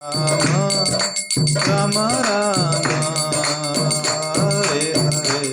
राम राम हरे हरे।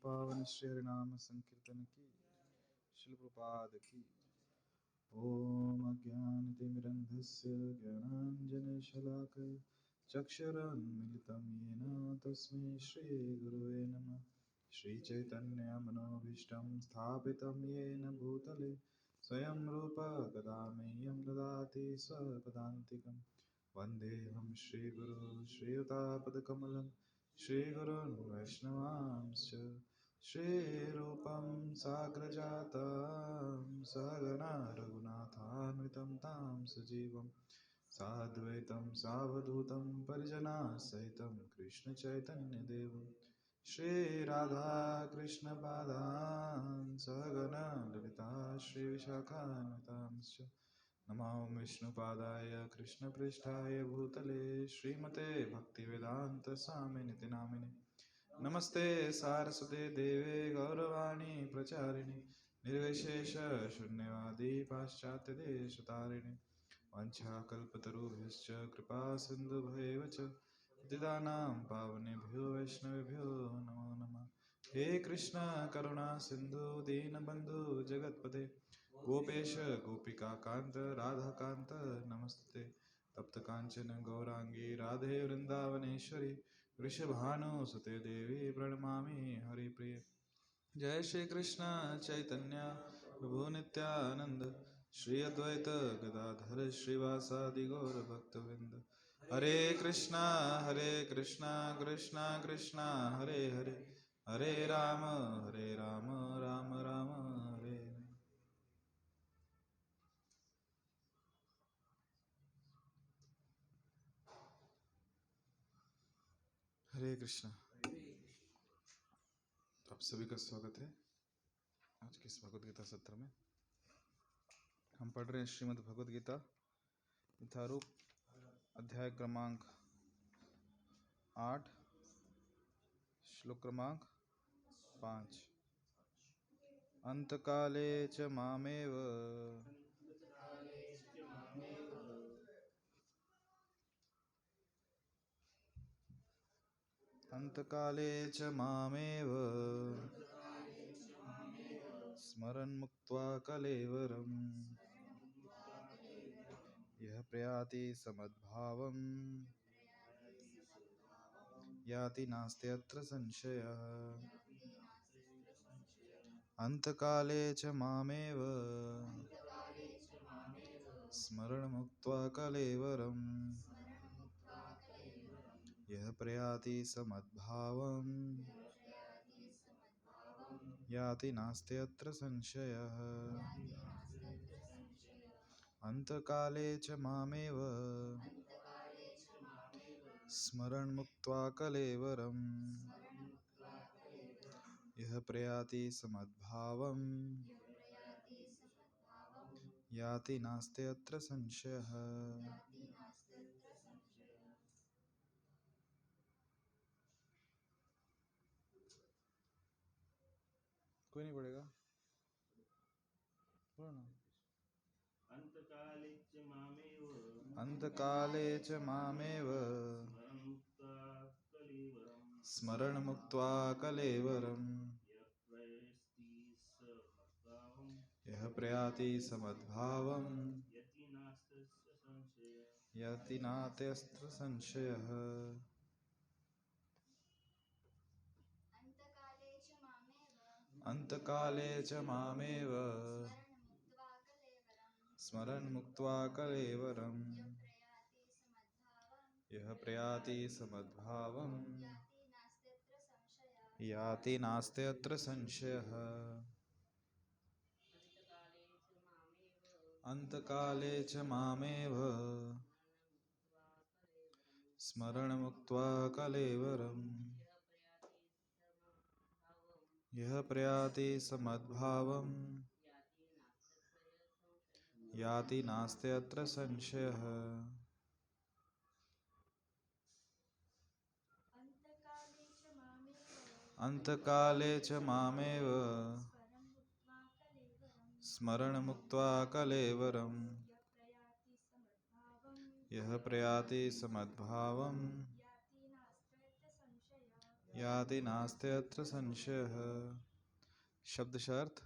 पावन श्री हरिनाम संकीर्तन की श्रील प्रभुपाद की। ओम अज्ञानतिमिरन्धस्य ज्ञानाञ्जनशलाकया चक्षुरुन्मिलितं येन तस्मै श्रीगुरवे नमः। श्रीचैतन्यमनोभीष्टं स्थापितं येन भूतले स्वयं रूप कदा मह्यं ददाति स्वपदान्तिकं। वन्देऽहं श्रीगुरो श्रीयुतापदकमलं श्रीगुरून् वैष्णवांश्च श्रीरूपं साग्रजातं सहगना रघुनाथान्वितं तं सजीवं साद्वैतं सावधूतं परिजनासहितं कृष्णचैतन्यदेवं श्रीराधाकृष्णपादान् सहगना ललिता श्रीविशाखान्वितांश्च। नमो विष्णुपादाय कृष्णपृष्ठाय भूतले श्रीमते भक्तिवेदान्तस्वामिनिति नामिने। नमस्ते सारस्वते देवे गौरवाणी प्रचारिणे निर्विशेष शून्यवादी पाश्चात्यदेशतारिणे। वंशाकल्पतरुभ्यश्च कृपा सिन्धुभ्यैव च पतितानां पावनेभ्यो वैष्णवेभ्यो नमो नमः। हे कृष्ण करुणा सिन्धु दीनबन्धु जगत्पते गोपेश गोपिकाकान्त राधाकान्त नमस्ते। तप्त कांचन गौरांगी राधे वृंदावनेश्वरी वृषभानुसुते देवी प्रणमामि हरिप्रिय। जय श्री कृष्ण चैतन्य प्रभु नित्यानंद श्री अद्वैत गदाधर श्रीवासादि गौर भक्तवृंद। हरे कृष्णा कृष्णा कृष्णा हरे हरे हरे राम राम राम हरे। हरे कृष्णा। आप सभी का स्वागत है आज के इस भगवद गीता सत्र में। हम पढ़ रहे हैं श्रीमद् भगवद गीता यथारूप अध्याय क्रमांक 8 श्लोक क्रमांक 5। अंतकाले च मामेव अंतकाले च मामेव स्मरन् मुक्त्वा कलेवरम् यः प्रयाति समद्भावम् याति नास्त्यत्र संशयः। अंतकाले च मामेव स्मरणमुक्त्वा कलेवरम् यः प्रयाति समद्भावम् याति नास्त्यत्र संशयः। अंतकाले च मामेव स्मरणमुक्त्वा कलेवरम् यः प्रयाति समद्भावम् याति नास्त्यत्र संशयः। कोई नहीं पढ़ेगा, बोलो ना। अंतकाले च मामेव स्मरणमुक्त्वा कलेवरम् यः प्रयाति समद्भावम् याति नास्त्यत्र संशयः। अंतकाले च मामेव स्मरणमुक्त्वा कलेवरम् यः प्रयाति समद्भावम् याति नास्त्यत्र संशयः। अंतकाले च मामेव स्मरणमुक्त्वा कलेवरम् यः प्रयाति समद्भावम् याति नास्त्यत्र संशयः। अंतकाले च मामेव स्मरणमुक्त्वा कलेवरम् यः प्रयाति समद्भावम् याति नास्त्यत्र संशयः। शब्दशर्थ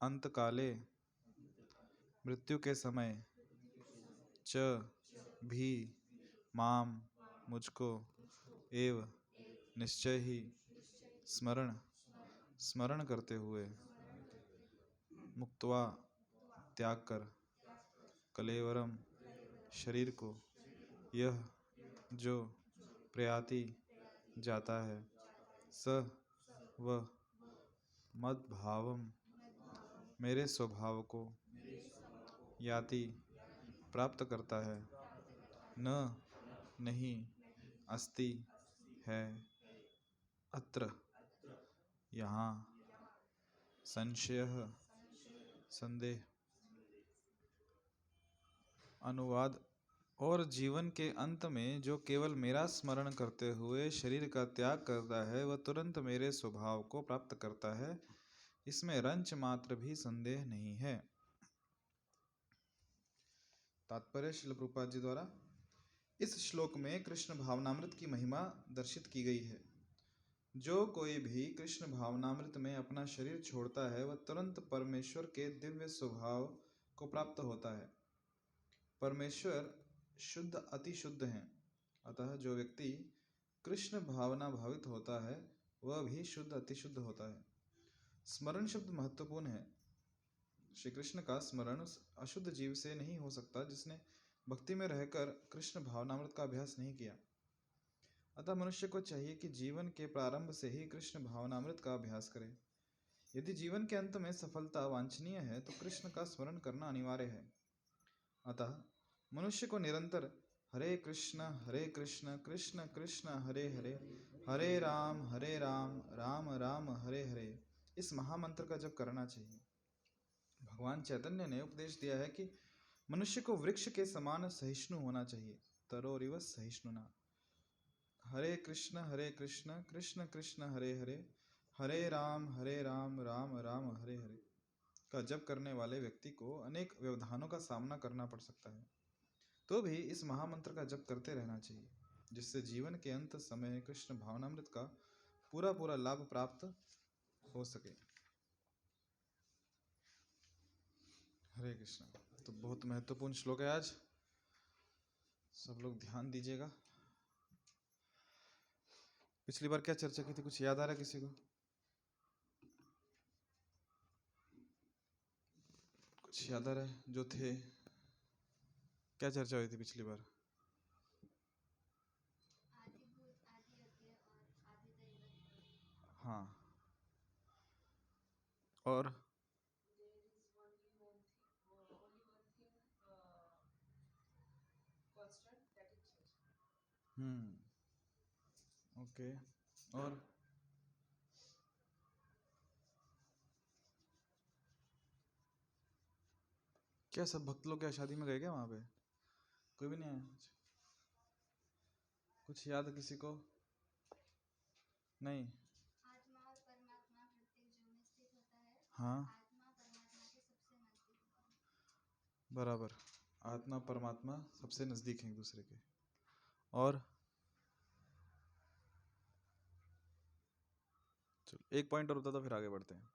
अंतकाले मृत्यु के समय, च भी, माम मुझको, एव निश्चय ही, स्मरण करते हुए, मुक्त्वा त्याग कर, कलेवरम शरीर को, यह जो प्रयाति जाता है, स वह मद्भावम मेरे स्वभाव को, याति प्राप्त करता है, न नहीं, अस्ति है, अत्र यहाँ, संशयः संदेह। अनुवाद। और जीवन के अंत में जो केवल मेरा स्मरण करते हुए शरीर का त्याग करता है वह तुरंत मेरे स्वभाव को प्राप्त करता है, इसमें रंच मात्र भी संदेह नहीं है। तात्पर्य श्रील प्रभुपाद जी द्वारा इस श्लोक में कृष्ण भावनामृत की महिमा दर्शित की गई है। जो कोई भी कृष्ण भावनामृत में अपना शरीर छोड़ता है वह तुरंत परमेश्वर के दिव्य स्वभाव को प्राप्त होता है। परमेश्वर शुद्ध अति शुद्ध हैं, अतः जो व्यक्ति कृष्ण भावना भावित होता है वह भी शुद्ध अति शुद्ध होता है। स्मरण शब्द महत्वपूर्ण है। श्री कृष्ण का स्मरण अशुद्ध जीव से नहीं हो सकता जिसने भक्ति में रहकर कृष्ण भावनामृत का अभ्यास नहीं किया। अतः मनुष्य को चाहिए कि जीवन के प्रारंभ से ही कृष्ण भावनामृत का अभ्यास करे। यदि जीवन के अंत में सफलता वांछनीय है तो कृष्ण का स्मरण करना अनिवार्य है। अतः मनुष्य को निरंतर हरे कृष्ण कृष्ण कृष्ण हरे हरे, हरे राम राम राम हरे हरे इस महामंत्र का जप करना चाहिए। भगवान चैतन्य ने उपदेश दिया है कि मनुष्य को वृक्ष के समान सहिष्णु होना चाहिए, तरोरिव सहिष्णुना। हरे कृष्ण कृष्ण कृष्ण हरे हरे, हरे राम राम राम हरे हरे का जप करने वाले व्यक्ति को अनेक व्यवधानों का सामना करना पड़ सकता है, तो भी इस महामंत्र का जप करते रहना चाहिए, जिससे जीवन के अंत समय कृष्ण भावनामृत का पूरा पूरा लाभ प्राप्त हो सके। हरे कृष्ण। तो बहुत महत्वपूर्ण श्लोक है आज, सब लोग ध्यान दीजिएगा। पिछली बार क्या चर्चा की थी, कुछ याद आ रहा है किसी को? कुछ याद आ रहा है जो थे? क्या चर्चा हुई थी पिछली बार? हाँ, और ओके, और क्या सब भक्त लोग क्या शादी में गए क्या वहां पे? कोई भी नहीं आया? कुछ याद है किसी को? नहीं। हाँ, बराबर। आत्मा परमात्मा सबसे नजदीक है एक दूसरे के। और चलो एक पॉइंट और होता तो फिर आगे बढ़ते हैं।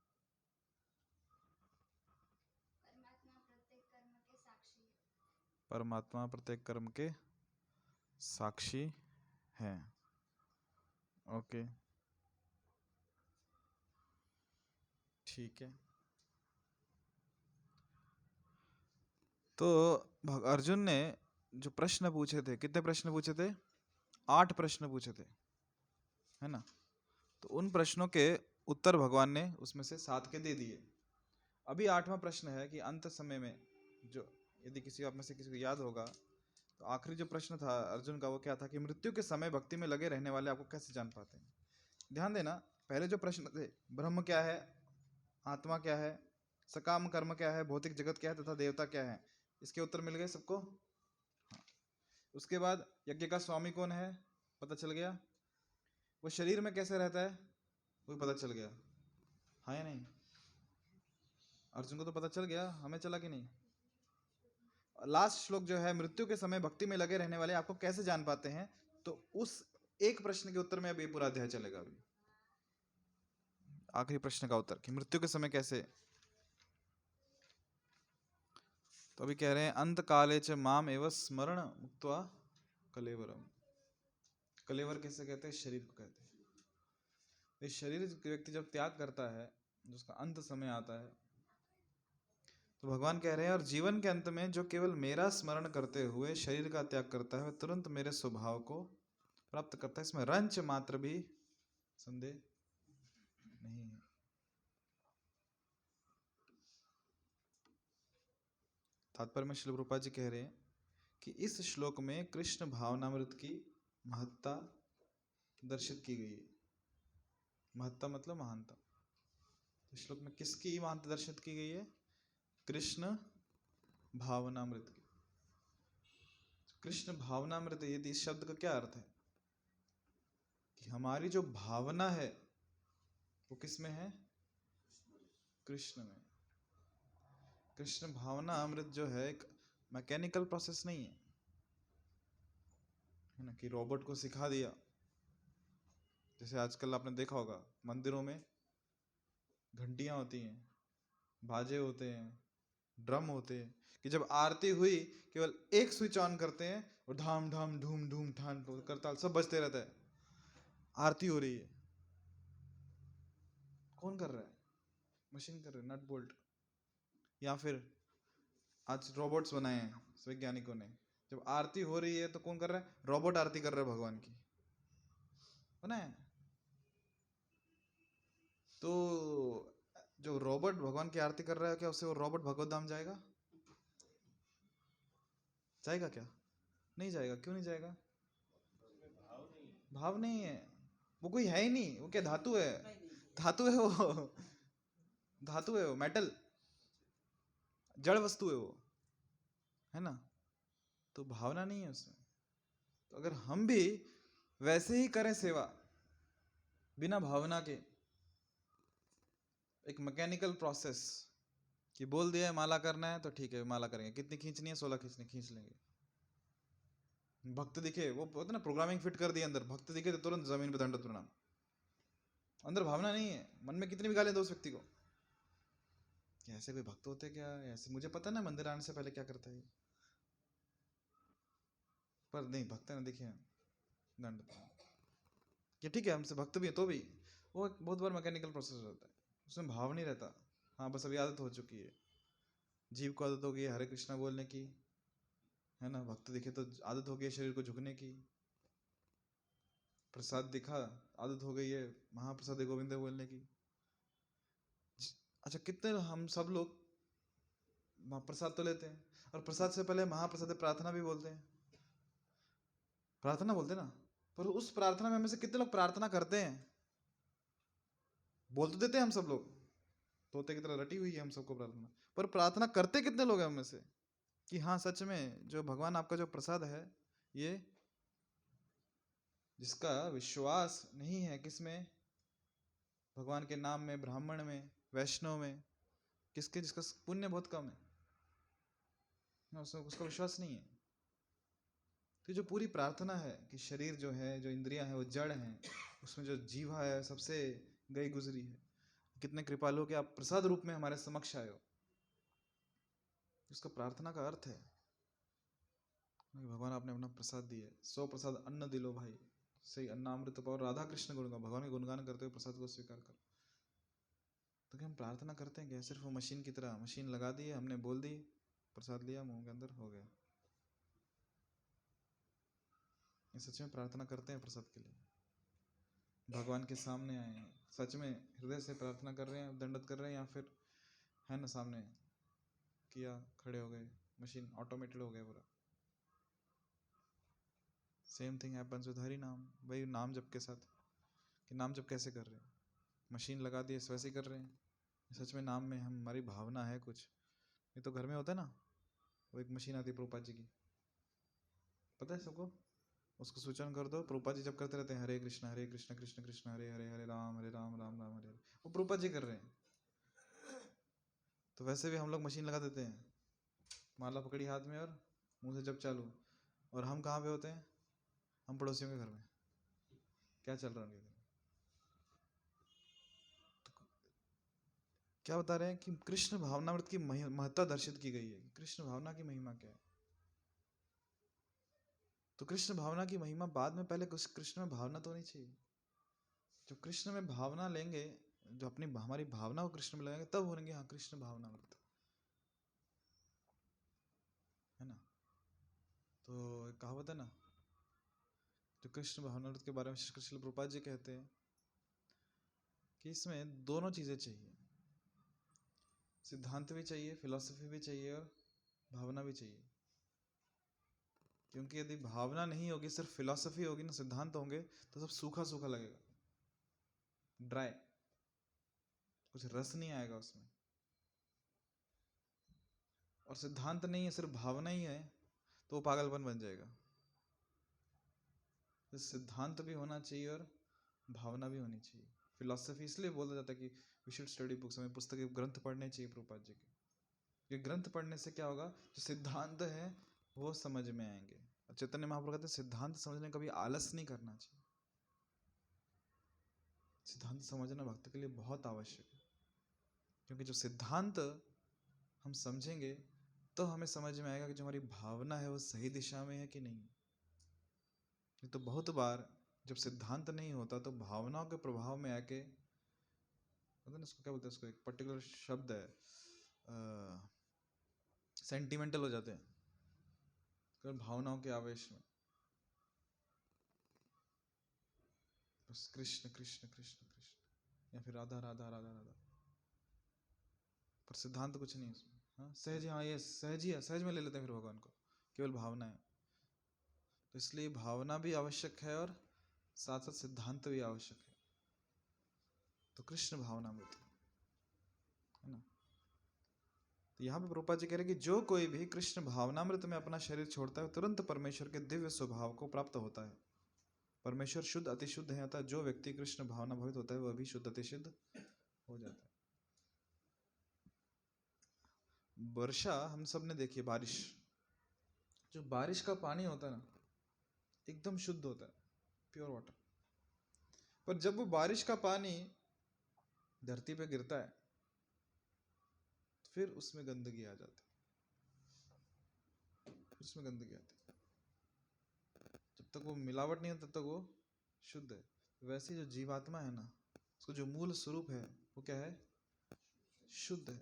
परमात्मा प्रत्येक कर्म के साक्षी हैं। ओके, ठीक है। तो अर्जुन ने जो प्रश्न पूछे थे, कितने प्रश्न पूछे थे? 8 प्रश्न पूछे थे, है ना? तो उन प्रश्नों के उत्तर भगवान ने उसमें से 7 के दे दिए। अभी 8वां प्रश्न है कि अंत समय में, जो यदि किसी आप में से किसी को याद होगा, तो आखिरी जो प्रश्न था अर्जुन का वो क्या था कि मृत्यु के समय भक्ति में लगे रहने वाले आपको कैसे जान पाते हैं? ध्यान देना, पहले जो प्रश्न थे, ब्रह्म क्या है, आत्मा क्या है, सकाम कर्म क्या है, भौतिक जगत क्या है तथा देवता क्या है, इसके उत्तर मिल गए सबको। हाँ। उसके बाद यज्ञ का स्वामी कौन है, पता चल गया। वो शरीर में कैसे रहता है, वो भी पता चल गया। हाँ या नहीं? अर्जुन को तो पता चल गया, हमें चला कि नहीं? लास्ट श्लोक जो है, मृत्यु के समय भक्ति में लगे रहने वाले आपको कैसे जान पाते हैं, तो उस एक प्रश्न के उत्तर में अब ये पूरा अध्याय चलेगा। अभी आखिरी प्रश्न का उत्तर कि मृत्यु के समय कैसे। तो अभी कह रहे हैं अंत काले च माम एवं स्मरण मुक्त्वा कलेवरम। कलेवर कैसे कहते हैं? शरीर को कहते हैं। इस शरीर व्यक्ति जब त्याग करता है, जिसका अंत समय आता है, तो भगवान कह रहे हैं और जीवन के अंत में जो केवल मेरा स्मरण करते हुए शरीर का त्याग करता है वह तुरंत मेरे स्वभाव को प्राप्त करता है, इसमें रंच मात्र भी संदेह नहीं है। तात्पर्य में श्रील प्रभुपाद जी कह रहे हैं कि इस श्लोक में कृष्ण भावनामृत की महत्ता दर्शित की गई है। महत्ता मतलब महानता। इस श्लोक में किसकी महानता दर्शित की गई है? कृष्ण भावनामृत की। कृष्ण भावनामृत, यदि इस शब्द का क्या अर्थ है कि हमारी जो भावना है वो किस में है? कृष्ण में। कृष्ण भावना अमृत जो है एक मैकेनिकल प्रोसेस नहीं है, है ना, कि रोबोट को सिखा दिया। जैसे आजकल आपने देखा होगा मंदिरों में घंटियां होती हैं, बाजे होते हैं, ड्रम होते हैं, कि जब आरती हुई केवल एक स्विच ऑन करते हैं और धाम धाम धूम धूम ठान करताल सब बजते रहता है, आरती हो रही है। कौन कर रहा है? मशीन कर रही है, नट बोल्ट। या फिर आज रोबोट्स बनाए हैं वैज्ञानिकों ने, जब आरती हो रही है तो कौन कर रहा है? रोबोट आरती कर रहा है भगवान की, बनाए। तो जो रोबोट भगवान की आरती कर रहा है, क्या उससे वो रोबोट भगवत धाम जाएगा? जाएगा क्या? नहीं जाएगा। क्यों नहीं जाएगा? भाव नहीं है, वो कोई है ही नहीं। वो क्या धातु है? धातु है वो, धातु है वो, मेटल, जड़ वस्तु है वो, है ना? तो भावना नहीं है उसमें। तो अगर हम भी वैसे ही करें सेवा बिना भावना के, एक मैकेनिकल प्रोसेस कि बोल दिया है माला करना है तो ठीक है माला करेंगे, कितनी खींचनी है? 16 खींचनी, खींच लेंगे। भक्त दिखे, वो बोलते ना प्रोग्रामिंग फिट कर दिया अंदर, भक्त दिखे तो तुरंत जमीन पे दंडवत प्रणाम। अंदर भावना नहीं है, मन में कितनी भी गालें दो उस व्यक्ति को, ऐसे कोई भक्त होते क्या? ऐसे मुझे पता ना मंदिर आने से पहले क्या करता है, पर नहीं, भक्त ने दिखे दंड। कि ठीक है हमसे भक्त भी है तो भी वो एक बहुत बार मैकेनिकल प्रोसेस रहता है, उसमें भाव नहीं रहता। हाँ बस अभी आदत हो चुकी है, जीव को आदत हो गई है हरे कृष्णा बोलने की, है ना, भक्त दिखे तो आदत हो गई है शरीर को झुकने की, प्रसाद दिखा आदत हो गई है महाप्रसाद गोविंद बोलने की। अच्छा कितने हम सब लोग प्रसाद तो लेते हैं, और प्रसाद से पहले महाप्रसाद प्रार्थना भी बोलते हैं, प्रार्थना बोलते हैं ना, पर उस प्रार्थना में हमें से कितने लोग प्रार्थना करते हैं? बोल तो देते हैं हम सब लोग, तोते की तरह रटी हुई है हम सबको प्रार्थना, पर प्रार्थना करते कितने लोग हैं हमें से कि हाँ सच में जो भगवान आपका जो प्रसाद है, ये जिसका विश्वास नहीं है किसमें, भगवान के नाम में, ब्राह्मण में, वैष्णव में, किसके जिसका पुण्य बहुत कम है ना, उसका विश्वास नहीं है। तो जो पूरी प्रार्थना है कि शरीर जो है, जो इंद्रियां हैं वो जड़ हैं, उसमें जो जीवा है सबसे गई गुजरी है, कितने कृपालु हो कि आप प्रसाद रूप में हमारे समक्ष आए हो, उसका प्रार्थना का अर्थ है भगवान आपने अपना प्रसाद दिया, 100 प्रसाद अन्न दिलो भाई, सही अन्नामृत पाओ, राधा कृष्ण गुणगान, भगवान के गुणगान करते हुए प्रसाद को स्वीकार करो। तो क्या हम प्रार्थना करते हैं क्या? सिर्फ वो मशीन की तरह, मशीन लगा दी, हमने बोल दी, प्रसाद लिया मुंह के अंदर, हो गया? ये सच में प्रार्थना करते हैं प्रसाद के लिए? भगवान के सामने आए हैं, सच में हृदय से प्रार्थना कर रहे हैं, दंडत कर रहे हैं, या फिर है ना सामने किया, खड़े हो गए, मशीन ऑटोमेटेड हो गया पूरा? Same thing happens with Hari नाम, वही नाम जप के साथ, कि नाम जप कैसे कर रहे हैं, मशीन लगा दी वैसे ही कर रहे हैं? सच में नाम में हमारी भावना है कुछ? ये तो घर में होता है ना, वो एक मशीन आती है प्रभुपाद जी की, पता है सबको, उसको स्विच ऑन कर दो, प्रभुपाद जी जब करते रहते हैं हरे कृष्णा कृष्ण कृष्ण हरे हरे, हरे राम राम राम हरे हरे, वो प्रभुपाद जी कर रहे हैं। तो वैसे भी हम लोग मशीन लगा देते हैं, माला पकड़ी हाथ में और मुंह से जब चालू, और हम कहाँ पे होते हैं? हम पड़ोसियों के घर में, क्या चल रहा है उनके घर में? क्या बता रहे हैं कि कृष्ण भावनामृत की महत्ता दर्शित की गई है, कृष्ण भावना की महिमा क्या है। तो कृष्ण भावना की महिमा बाद में, पहले कृष्ण में भावना तो होनी चाहिए। जो कृष्ण में भावना लेंगे, जो अपनी हमारी भावना को कृष्ण में लगाएंगे, तब होंगे हाँ कृष्ण भावनामृत, है ना। तो एक कहावत है ना, जो कृष्ण भावनामृत के बारे में श्री कृष्ण प्रभुपाद जी कहते हैं कि इसमें दोनों चीजें चाहिए, सिद्धांत भी चाहिए, फिलॉसफी भी चाहिए, और भावना भी चाहिए। क्योंकि यदि भावना नहीं होगी, सिर्फ फिलॉसफी होगी ना, सिद्धांत होंगे, तो सब सूखा सूखा लगेगा, ड्राई, कुछ रस नहीं आएगा उसमें। और सिद्धांत नहीं है, सिर्फ भावना ही है, तो वो पागलपन बन जाएगा। तो सिद्धांत भी होना चाहिए और भावना भी होनी चाहिए। फिलॉसफी इसलिए बोला जाता है कि वी शुड स्टडी बुक्स, हमें पुस्तकें, ग्रंथ पढ़ने चाहिए प्रभुपाद जी के। ये ग्रंथ पढ़ने से क्या होगा, जो सिद्धांत है वो समझ में आएंगे। चैतन्य महाप्रभु कहते हैं सिद्धांत समझने का भी आलस नहीं करना चाहिए। सिद्धांत समझना भक्त के लिए बहुत आवश्यक है, क्योंकि जो सिद्धांत हम समझेंगे तो हमें समझ में आएगा कि जो हमारी भावना है वो सही दिशा में है कि नहीं। नहीं तो बहुत बार जब सिद्धांत नहीं होता तो भावनाओं के प्रभाव में आके, पता नहीं उसको क्या बोलते हैं, उसको एक पर्टिकुलर शब्द है, सेंटिमेंटल हो जाते हैं भावनाओं के आवेश में, बस कृष्ण कृष्ण कृष्ण कृष्ण, या फिर राधा राधा राधा राधा, पर सिद्धांत कुछ नहीं उसमें। हाँ सहज, हाँ ये सहज ही है, सहज में ले लेते हैं फिर भगवान को, केवल भावना है। तो इसलिए भावना भी आवश्यक है और साथ साथ सिद्धांत भी आवश्यक है। तो कृष्ण भावनामृत है ना। तो यहाँ पे प्रभुपाद जी कह रहे हैं कि जो कोई भी कृष्ण भावनामृत में अपना शरीर छोड़ता है तुरंत परमेश्वर के दिव्य स्वभाव को प्राप्त होता है। परमेश्वर शुद्ध अति शुद्ध है, अतः जो व्यक्ति कृष्ण भावना भवित होता है वह भी शुद्ध अति शुद्ध हो जाता है। वर्षा हम सब ने देखी है, बारिश, जो बारिश का पानी होता है ना एकदम शुद्ध होता है, प्योर वाटर। पर जब वो बारिश का पानी धरती पे गिरता है तो फिर उसमें गंदगी आ जाती है, उसमें गंदगी आती है। जब तक वो मिलावट नहीं है तब तक वो शुद्ध है। वैसे जो जीवात्मा है ना, उसको जो मूल स्वरूप है वो क्या है? शुद्ध है।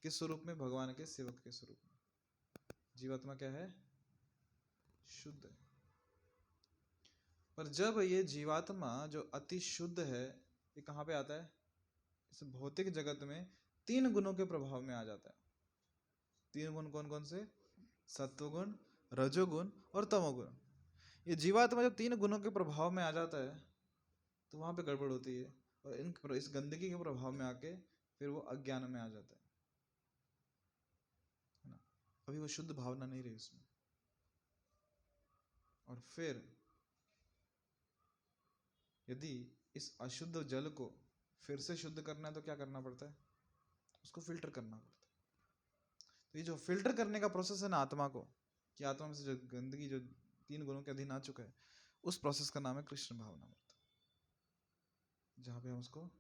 किस स्वरूप में? भगवान के सेवक के स्वरूप में। जीवात्मा क्या है? शुद्ध है। पर जब ये जीवात्मा जो अति शुद्ध है, ये कहाँ पे आता है? इस भौतिक जगत में 3 गुणों के प्रभाव में आ जाता है। 3 गुण कौन कौन से? सत्वगुण, रजोगुण और तमोगुण। ये जीवात्मा जब 3 गुणों के प्रभाव में आ जाता है तो वहां पे गड़बड़ होती है, और इस गंदगी के प्रभाव में आके फिर वो अज्ञान में आ जाता है ना। अभी वो शुद्ध भावना नहीं रही उसमें, और फिर यदि इस अशुद्ध जल को फिर से शुद्ध करना है तो क्या करना पड़ता है? उसको फिल्टर करना पड़ता है। तो ये जो फिल्टर करने का प्रोसेस है ना आत्मा को, कि आत्मा में से जो गंदगी जो 3 गुणों के अधीन आ चुका है, उस प्रोसेस का नाम है कृष्ण भावनामृत, जहां पे हम उसको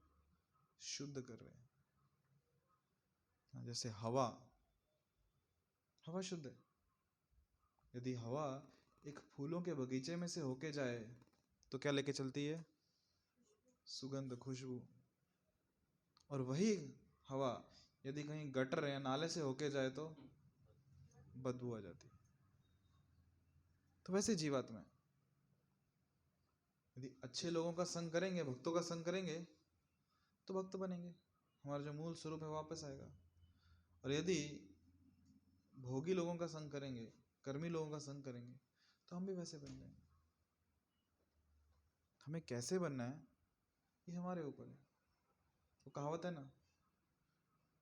शुद्ध कर रहे हैं। जैसे हवा शुद्ध है। यदि हवा एक फूलों के बगीचे में से होके जाए तो क्या लेके चलती है? सुगंध, खुशबू। और वही हवा यदि कहीं गटर या नाले से होके जाए तो बदबू आ जाती है। तो वैसे जीवात्मा है, यदि अच्छे लोगों का संग करेंगे, भक्तों का संग करेंगे तो भक्त बनेंगे, हमारा जो मूल स्वरूप है वापस आएगा। और यदि भोगी लोगों का संग करेंगे, कर्मी लोगों का संग करेंगे, तो हम भी वैसे बन जाएंगे। हमें कैसे बनना है ये हमारे ऊपर है। वो कहावत है ना,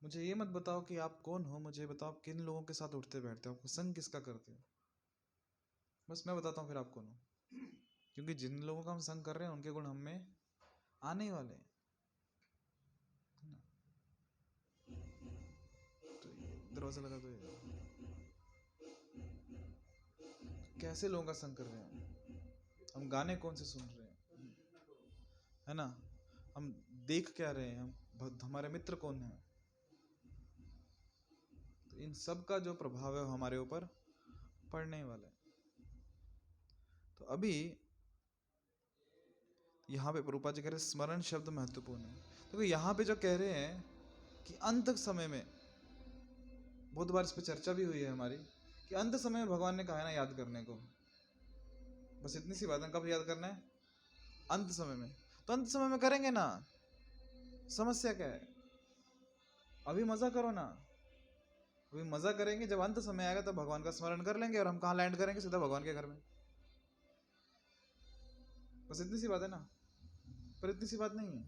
मुझे ये मत बताओ कि आप कौन हो, मुझे बताओ आप किन लोगों के साथ उठते बैठते हो, आपको संग किसका करते हो। बस मैं बताता हूँ फिर आप कौन हो, क्योंकि जिन लोगों का हम संग कर रहे हैं उनके गुण हम में आने ही वाले हैं। तो दरवाजा लगा दो। कैसे लोगों का संग कर रहे हैं, हम गाने कौन से सुन रहे हैं, है ना, हम देख क्या रहे हैं, हम हमारे मित्र कौन है। तो इन सब का जो प्रभाव है हमारे ऊपर पड़ने वाला है। तो अभी यहाँ पे प्रभुपाद जी कह रहे हैं स्मरण शब्द महत्वपूर्ण है। तो यहाँ पे जो कह रहे हैं कि अंत समय में, बहुत बार इस पर चर्चा भी हुई है हमारी, कि अंत समय में भगवान ने कहा है ना याद करने को। बस इतनी सी बात है, कब याद करना है? अंत समय में। तो अंत समय में करेंगे ना, समस्या क्या है? अभी मजा करो ना, अभी मजा करेंगे, जब अंत समय आएगा तब भगवान का स्मरण कर लेंगे और हम कहाँ लैंड करेंगे? सीधा भगवान के घर में। बस इतनी सी बात है ना, पर इतनी सी बात नहीं है।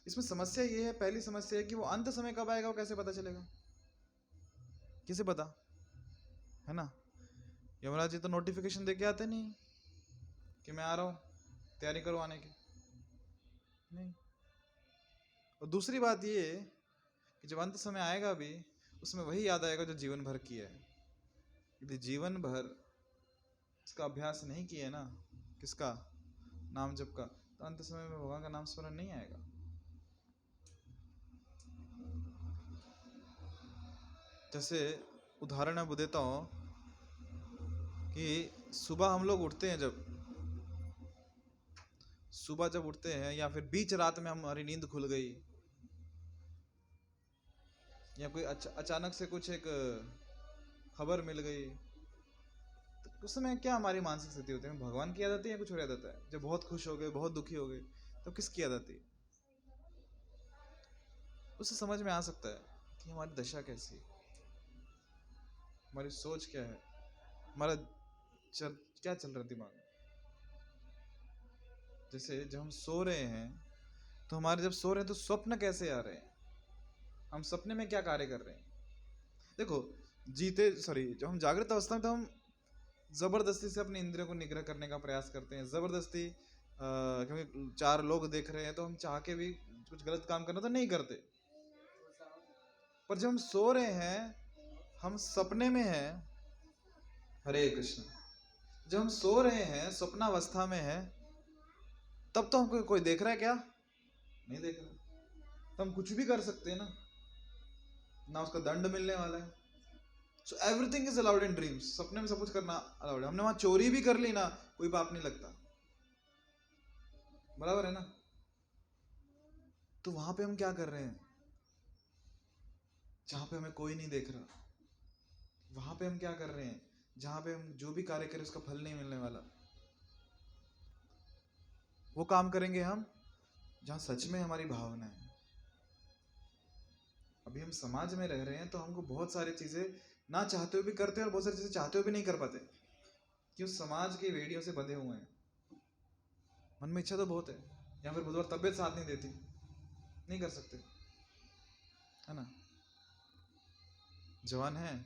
इसमें समस्या ये है, पहली समस्या है कि वो अंत समय कब आएगा वो कैसे पता चलेगा? किसे पता है ना? यमराज जी तो नोटिफिकेशन दे के आते नहीं कि मैं आ रहा हूँ, तैयारी करो आने की, नहीं। और दूसरी बात ये कि जब अंत समय आएगा भी, उसमें वही याद आएगा जो जीवन भर किया है। यदि जीवन भर इसका अभ्यास नहीं किया ना, किसका? नाम जप का, तो अंत समय में भगवान का नाम स्मरण नहीं आएगा। जैसे उदाहरण मैं देता हूँ कि सुबह हम लोग उठते हैं, जब सुबह जब उठते हैं या फिर बीच रात में हमारी नींद खुल गई, या कोई अचानक से कुछ एक खबर मिल गई, तो उस समय क्या हमारी मानसिक स्थिति होती है? भगवान की याद आती है या कुछ और याद आता है? जब बहुत खुश हो गए, बहुत दुखी हो गए, तो किसकी याद आती है? उससे समझ में आ सकता है कि हमारी दशा कैसी है, हमारी सोच क्या है, हमारा क्या चल रहा है दिमाग में। जैसे जब हम सो रहे हैं तो हमारे, जब सो रहे हैं तो स्वप्न कैसे आ रहे हैं, हम सपने में क्या कार्य कर रहे हैं? देखो, जब हम जागृत अवस्था में तो हम जबरदस्ती से अपने इंद्रियों को निग्रह करने का प्रयास करते हैं, जबरदस्ती, क्योंकि 4 लोग देख रहे हैं तो हम चाह के भी कुछ गलत काम करना तो नहीं करते। पर जब हम सो रहे हैं, हम सपने में हैं, हरे कृष्ण, जब हम सो रहे हैं, स्वप्नावस्था में है, तब तो हमको कोई देख रहा है क्या? नहीं देख रहा। तो हम कुछ भी कर सकते हैं ना उसका दंड मिलने वाला है। So everything is allowed in dreams. सपने में सब कुछ करना अलाउड है। हमने वहां चोरी भी कर ली ना, कोई पाप नहीं लगता। बराबर है ना? तो वहां पे हम क्या कर रहे हैं? जहां पे हमें कोई नहीं देख रहा, वहां पे हम क्या कर रहे हैं? जहां पे हम जो भी कार्य करें उसका फल नहीं मिलने वाला, वो काम करेंगे हम जहां सच में हमारी भावना है। अभी हम समाज में रह रहे हैं तो हमको बहुत सारी चीजें ना चाहते हुए भी करते हैं और बहुत सारी चीजें चाहते हुए भी नहीं कर पाते, क्यों? समाज की वेड़ियों से बंधे हुए हैं। मन में इच्छा तो बहुत है, या फिर बुधवार तबियत साथ नहीं देती, नहीं कर सकते, है ना? जवान है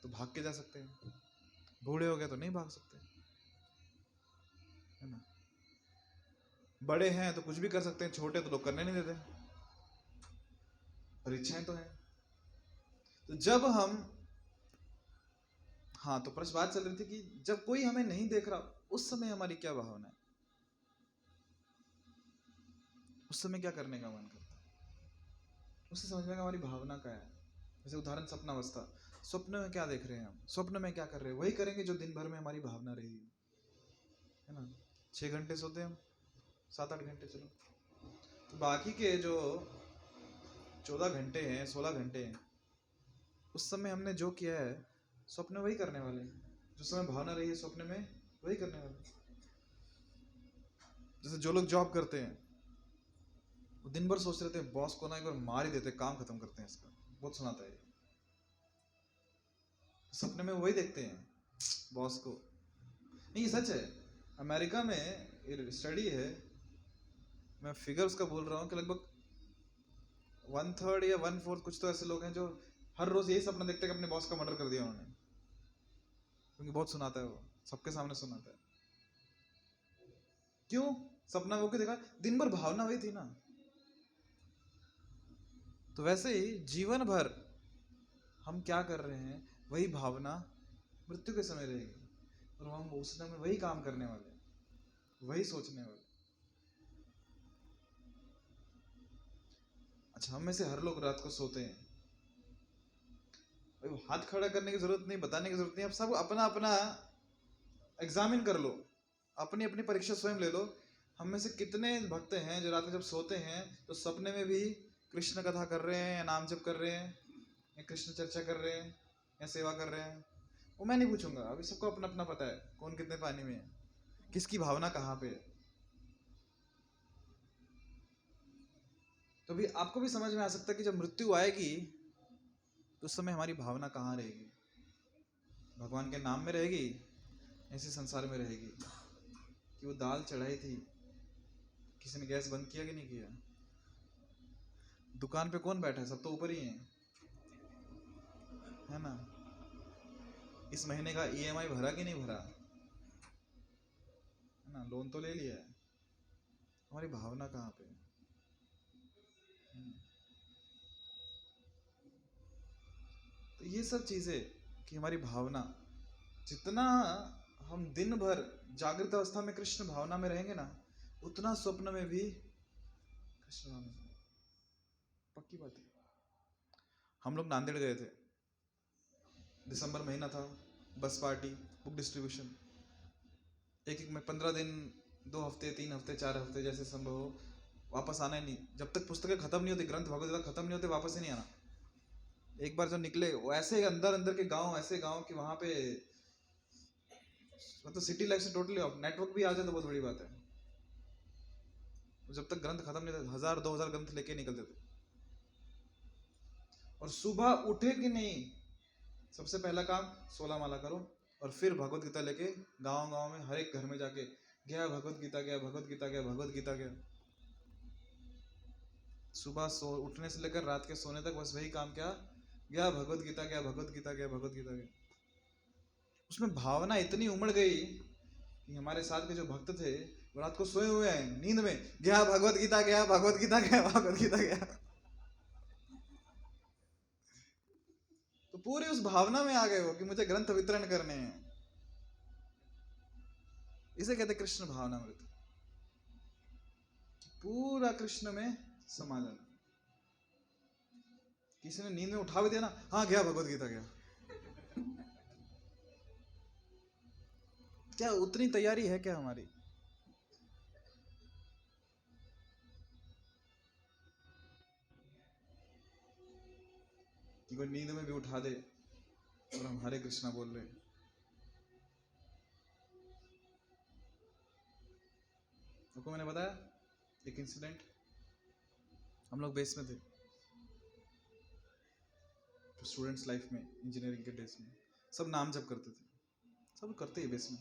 तो भाग के जा सकते हैं, बूढ़े हो गए तो नहीं भाग सकते, है ना? बड़े हैं तो कुछ भी कर सकते हैं, छोटे तो लोग करने नहीं देते, और इच्छाएं तो हैं। तो जब हम, हाँ, तो प्रश्न बात चल रही थी कि जब कोई हमें नहीं देख रहा उस समय हमारी क्या भावना है, उस समय क्या करने का मन करता है, उससे समझने का हमारी भावना क्या है। जैसे उदाहरण सपनावस्था, स्वप्न में क्या देख रहे हैं हम, स्वप्न में क्या कर रहे हैं, वही करेंगे जो दिन भर में हमारी भावना रहेगी, है ना? 6 घंटे सोते हम, 7-8 घंटे, चलो, तो बाकी के जो 14 घंटे हैं, 16 घंटे हैं, उस समय हमने जो किया है स्वप्न वही करने वाले हैं, जो समय भावना रही है स्वप्न में वही करने वाले। जैसे जो लोग जॉब करते हैं वो दिन भर सोच रहे थे बॉस को ना एक बार मार ही देते, काम खत्म करते हैं इसका, बहुत सुनाता है, सपने में वही देखते हैं बॉस को। नहीं, ये सच है। अमेरिका में स्टडी है, मैं फिगर उसका बोल रहा हूँ कि लगभग 1/3 या 1/4 कुछ तो ऐसे लोग हैं जो हर रोज यही सपना देखते हैं कि अपने बॉस का मर्डर कर दिया उन्होंने, क्योंकि बहुत सुनाता है, वो सबके सामने सुनाता है। क्यों सपना वो क्यों देखा? दिन भर भावना वही थी ना। तो वैसे ही जीवन भर हम क्या कर रहे हैं, वही भावना मृत्यु के समय रहेगी, और हम उस समय वही काम करने वाले, वही सोचने वाले। अच्छा, हम में से हर लोग रात को सोते हैं, हाथ खड़ा करने की जरूरत नहीं, बताने की जरूरत नहीं, अब सब अपना अपना एग्जामिन कर लो, अपनी अपनी परीक्षा स्वयं ले लो। हम में से कितने भक्त हैं जो रात में जब सोते हैं तो सपने में भी कृष्ण कथा कर रहे हैं, या नाम जप कर रहे हैं, या कृष्ण चर्चा कर रहे हैं, या सेवा कर रहे हैं? वो मैं नहीं पूछूंगा, अभी सबको अपना अपना पता है कौन कितने पानी में है, किसकी भावना कहाँ पे है। तो भी आपको भी समझ में आ सकता है कि जब मृत्यु आएगी तो उस समय हमारी भावना कहाँ रहेगी, भगवान के नाम में रहेगी, ऐसे संसार में रहेगी कि वो दाल चढ़ाई थी, किसी ने गैस बंद किया कि नहीं किया, दुकान पे कौन बैठा है, सब तो ऊपर ही है ना? इस महीने का ईएमआई भरा कि नहीं भरा, है ना? लोन तो ले लिया है, हमारी भावना कहाँ पे है? तो ये सब चीजें कि हमारी भावना, जितना हम दिन भर जागृत अवस्था में कृष्ण भावना में रहेंगे ना, उतना स्वप्न में भी कृष्ण भावना में, पक्की बात है। हम लोग नांदेड़ गए थे, दिसंबर महीना था, बस पार्टी, बुक डिस्ट्रीब्यूशन, एक में 15 दिन, 2 हफ्ते, 3 हफ्ते, 4 हफ्ते, जैसे संभव हो, वापस आना ही नहीं, जब तक पुस्तकें खत्म नहीं होती, ग्रंथ भगवद गीता खत्म नहीं होते, वापस ही नहीं आना। एक बार जो निकले वो ऐसे अंदर अंदर के गांव, ऐसे गांव कि वहां पे मतलब सिटी लाइफ से टोटली ऑफ, नेटवर्क भी आ जाए तो बहुत बड़ी बात है। जब तक ग्रंथ खत्म नहीं होते, 1000-2000 ग्रंथ लेके निकलते थे, और सुबह उठे कि नहीं सबसे पहला काम 16 माला करो, और फिर भगवत गीता लेके गांव गांव में हर एक घर में जाके गया भगवत गीता, गया भगवत गीता, गया भगवत गीता, गया। सुबह उठने से लेकर रात के सोने तक बस वही काम, क्या? गया भगवत गीता, गया भगवत गीता, गया भगवत गीता, गया। उसमें भावना इतनी उमड़ गई कि हमारे साथ के जो भक्त थे वो रात को सोए हुए हैं नींद में, गया भगवत गीता, गया भगवत गीता, गया भगवत गीता, गया। तो पूरी उस भावना में आ गए हो कि मुझे ग्रंथ वितरण करने हैं। इसे कहते कृष्ण भावनामृत, पूरा कृष्ण में समा जाना। किसी ने नींद में उठा भी दिया ना, हाँ गया भगवत गीता, गया। क्या उतनी तैयारी है क्या हमारी? कि कोई नींद में भी उठा दे और हम हरे कृष्णा बोल रहे हैं। आपको मैंने बताया एक इंसिडेंट, हम लोग बेस में थे स्टूडेंट्स लाइफ में, इंजीनियरिंग के डेज में सब नाम जप करते थे, सब करते ही बेस में।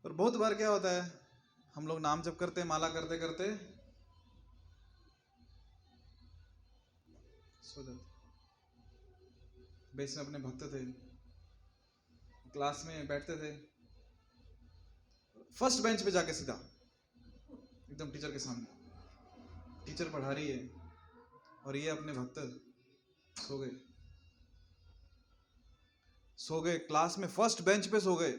और बहुत बार क्या होता है, हम लोग नाम जप करते माला करते करते सो जाते। बेस में अपने भक्त थे, क्लास में बैठते थे, फर्स्ट बेंच पे जाके सीधा एकदम टीचर के सामने, टीचर पढ़ा रही है और ये अपने भक्त सो गए, सो गए क्लास में फर्स्ट बेंच पे सो गए।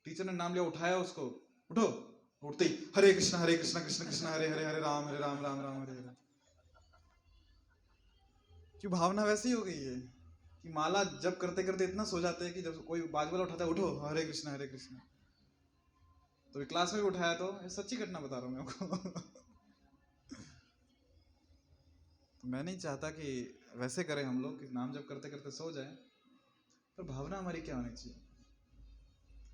टीचर ने नाम लिया, उठाया उसको, उठो, उठते ही हरे कृष्णा कृष्ण कृष्ण हरे हरे, हरे राम राम राम हरे हरे। क्यों भावना वैसी हो गई है कि माला जब करते करते इतना सो जाते हैं कि जब कोई बाज वाला उठाता है, उठो हरे कृष्णा कृष्ण। तो क्लास में भी उठाया, तो सच्ची घटना बता रहा हूं मैं आपको। तो मैं नहीं चाहता कि वैसे करें हम लोग कि नाम जब करते करते सो जाए, पर भावना हमारी क्या होनी चाहिए,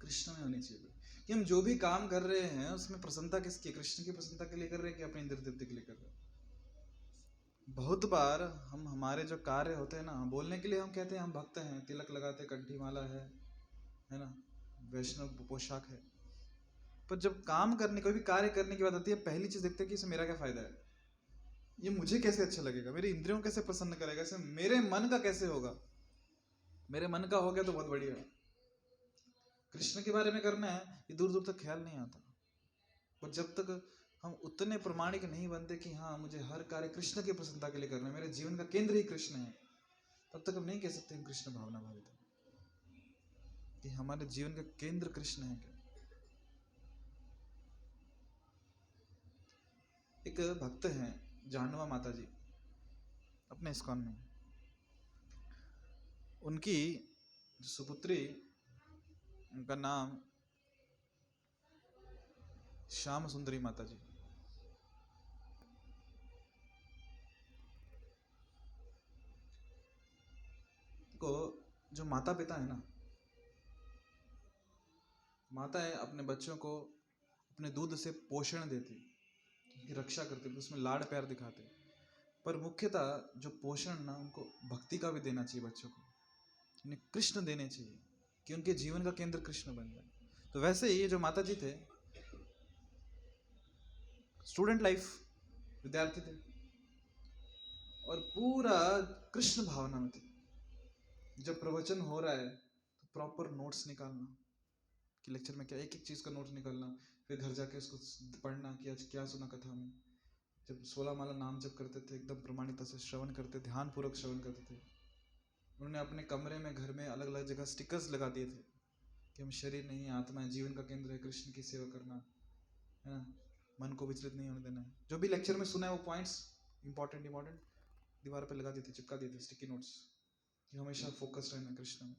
कृष्ण में होनी चाहिए कि हम जो भी काम कर रहे हैं उसमें प्रसन्नता किसकी, कृष्ण की प्रसन्नता के लिए कर रहे हैं कि अपने इंद्र देवते के लिए कर रहे हैं। बहुत बार हम हमारे जो कार्य होते हैं ना, बोलने के लिए हम कहते हैं हम भक्त हैं, तिलक लगाते, कंठी माला है ना, वैष्णव पोशाक है, पर जब काम करने, कोई भी कार्य करने की बात आती है, पहली चीज देखते हैं कि इसमें मेरा क्या फायदा है, ये मुझे कैसे अच्छा लगेगा, मेरी इंद्रियों कैसे प्रसन्न करेगा, इसमें मेरे मन का कैसे होगा। मेरे मन का हो गया तो बहुत बढ़िया, कृष्ण के बारे में करना है ये दूर दूर तक ख्याल नहीं आता। पर जब तक हम उतने प्रमाणिक नहीं बनते कि हाँ मुझे हर कार्य कृष्ण की प्रसन्नता के लिए करना है, मेरे जीवन का केंद्र ही कृष्ण है, तब तक हम नहीं कह सकते हम कृष्ण भावना भावित है, कि हमारे जीवन का केंद्र कृष्ण है। क्या एक भक्त हैं जानवा माता जी अपने इस्कॉन में, उनकी सुपुत्री, उनका नाम श्याम सुंदरी माता जी। को जो माता पिता है ना, माताएं अपने बच्चों को अपने दूध से पोषण देती, उनकी रक्षा करते, उसमें लाड़ प्यार दिखाते, पर मुख्यतः जो पोषण ना उनको भक्ति का भी देना चाहिए, बच्चों को उन्हें कृष्ण देने चाहिए कि उनके जीवन का केंद्र कृष्ण बन जाए। तो वैसे ही ये जो माता जी थे, स्टूडेंट लाइफ, विद्यार्थी थे और पूरा कृष्ण भावना में थे। जब प्रवचन हो रहा है तो प्रॉपर नोट्स निकालना कि लेक्चर में क्या, एक एक चीज का नोट्स निकालना, फिर घर जाके उसको पढ़ना कि आज क्या सुना कथा में। जब 16 माला नाम जप करते थे, एकदम प्रमाणिकता से श्रवण करते, ध्यान पूर्वक श्रवण करते थे। उन्होंने अपने कमरे में, घर में अलग अलग जगह स्टिकर्स लगा दिए थे कि हम शरीर नहीं आत्मा है, जीवन का केंद्र है कृष्ण की सेवा करना है ना, मन को विचलित नहीं होने देना है। जो भी लेक्चर में सुना है वो पॉइंट्स इंपॉर्टेंट दीवार पे लगा दिए थे, चिपका दिए थे स्टिकी नोट्स, कि हमेशा फोकस रहना कृष्ण में।